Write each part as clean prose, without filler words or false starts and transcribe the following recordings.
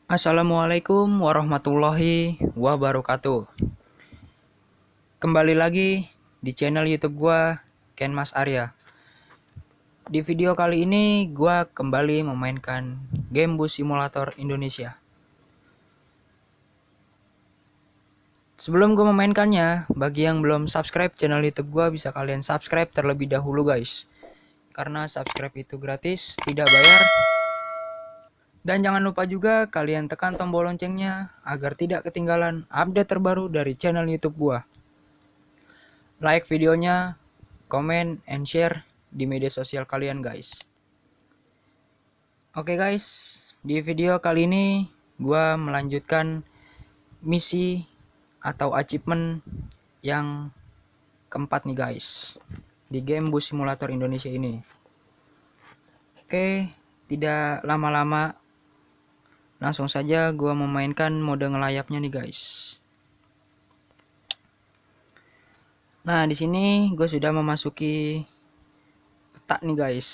Assalamualaikum warahmatullahi wabarakatuh. Kembali lagi di channel YouTube gua, Ken Mas Arya. Di video kali ini gua kembali memainkan game Bus Simulator Indonesia. Sebelum gua memainkannya, bagi yang belum subscribe channel YouTube gua bisa kalian subscribe terlebih dahulu guys. Karena subscribe itu gratis, tidak bayar. Dan jangan lupa juga kalian tekan tombol loncengnya agar tidak ketinggalan update terbaru dari channel YouTube gua. Like videonya, comment, and share di media sosial kalian guys. Oke guys, di video kali ini gua melanjutkan misi atau achievement yang keempat nih guys di game Bus Simulator Indonesia ini. Oke, tidak lama-lama, langsung saja gua memainkan mode ngelayapnya nih guys. Nah, di sini gue sudah memasuki peta nih guys.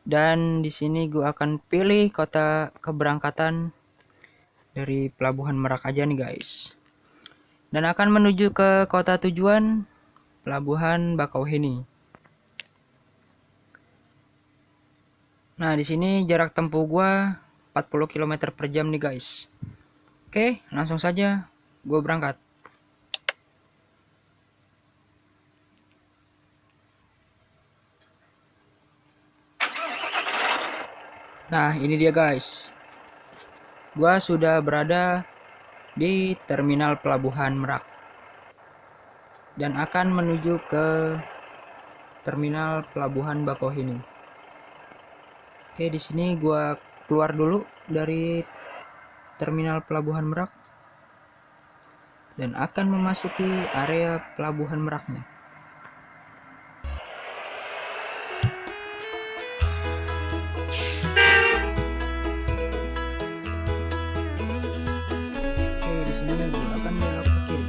Dan di sini gue akan pilih kota keberangkatan dari Pelabuhan Merak aja nih guys. Dan akan menuju ke kota tujuan Pelabuhan Bakauheni. Nah, di sini jarak tempuh gue 40 km per jam nih guys. Oke, langsung saja gue berangkat. Nah, ini dia guys. Gua sudah berada di terminal Pelabuhan Merak. Dan akan menuju ke terminal Pelabuhan Bakauheni. Oke, di sini gua keluar dulu dari terminal Pelabuhan Merak. Dan akan memasuki area Pelabuhan Meraknya. Akan belok ke kiri.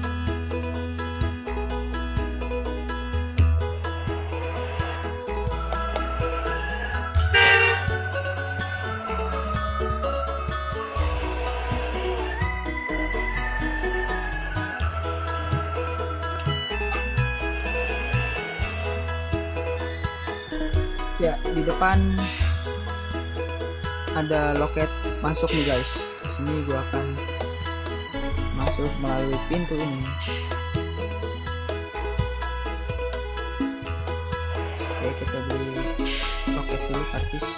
Ya, di depan ada loket masuk nih guys. Di sini gua akan masuk melalui pintu ini. Oke, kita beli loket dulu kartis.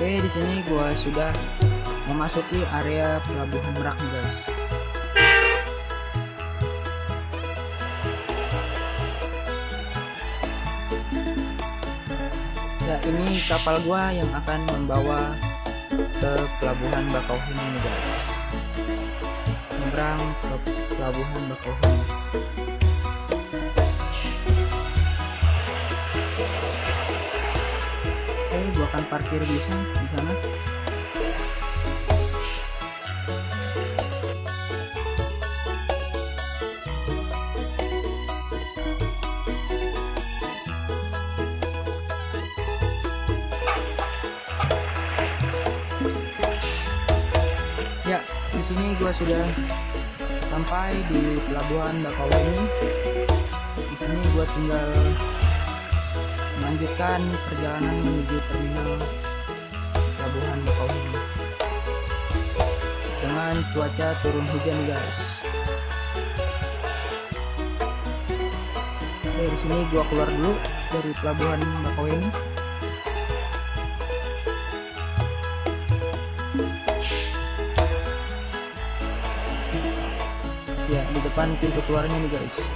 Oke, di sini gua sudah memasuki area Pelabuhan Merak guys. Ya, ini kapal gua yang akan membawa ke Pelabuhan Bakauheni nih guys. Menyeberang ke Pelabuhan Bakauheni. Oke, gua akan parkir di sana. Ya, di sini gua sudah sampai di Pelabuhan Bakauheni. Di sini gua tinggal melanjutkan perjalanan menuju terminal Pelabuhan Bakauheni. Dengan cuaca turun hujan guys. Oke, di sini gua keluar dulu dari Pelabuhan Bakauheni. Ya, di depan pintu keluarnya nih guys.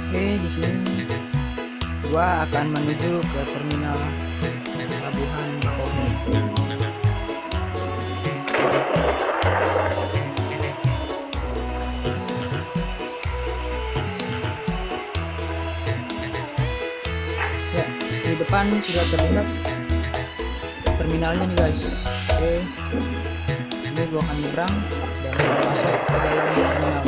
Oke, di sini gua akan menuju ke terminal Pelabuhan Bakauheni. depan sudah terlihat terminalnya nih guys. Oke, sini gua akan nyebrang dan masuk ke dalam terminal.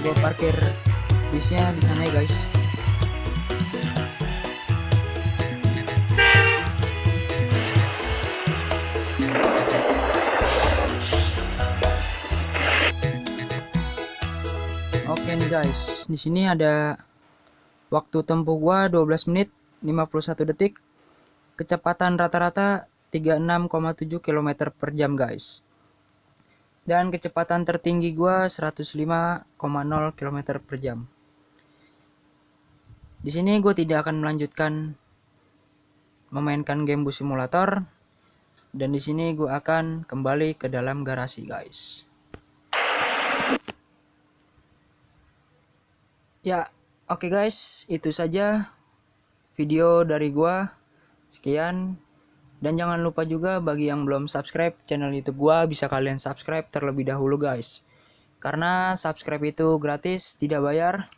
Gua parkir bisnya di sana ya guys. Oke nih guys, di sini ada waktu tempuh gua 12 menit 51 detik. Kecepatan rata-rata 36,7 km per jam guys. Dan kecepatan tertinggi gua 105,0 km per jam. Di sini gue tidak akan melanjutkan memainkan game bus simulator, dan di sini gue akan kembali ke dalam garasi guys. Ya, oke guys, itu saja video dari gue. Sekian, dan jangan lupa juga bagi yang belum subscribe channel YouTube gue, bisa kalian subscribe terlebih dahulu guys. Karena subscribe itu gratis, tidak bayar.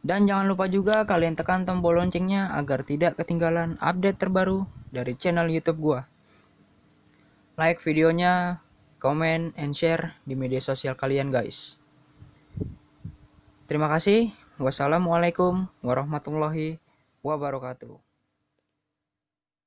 Dan jangan lupa juga kalian tekan tombol loncengnya agar tidak ketinggalan update terbaru dari channel YouTube gua. Like videonya, comment, and share di media sosial kalian guys. Terima kasih. Wassalamualaikum warahmatullahi wabarakatuh.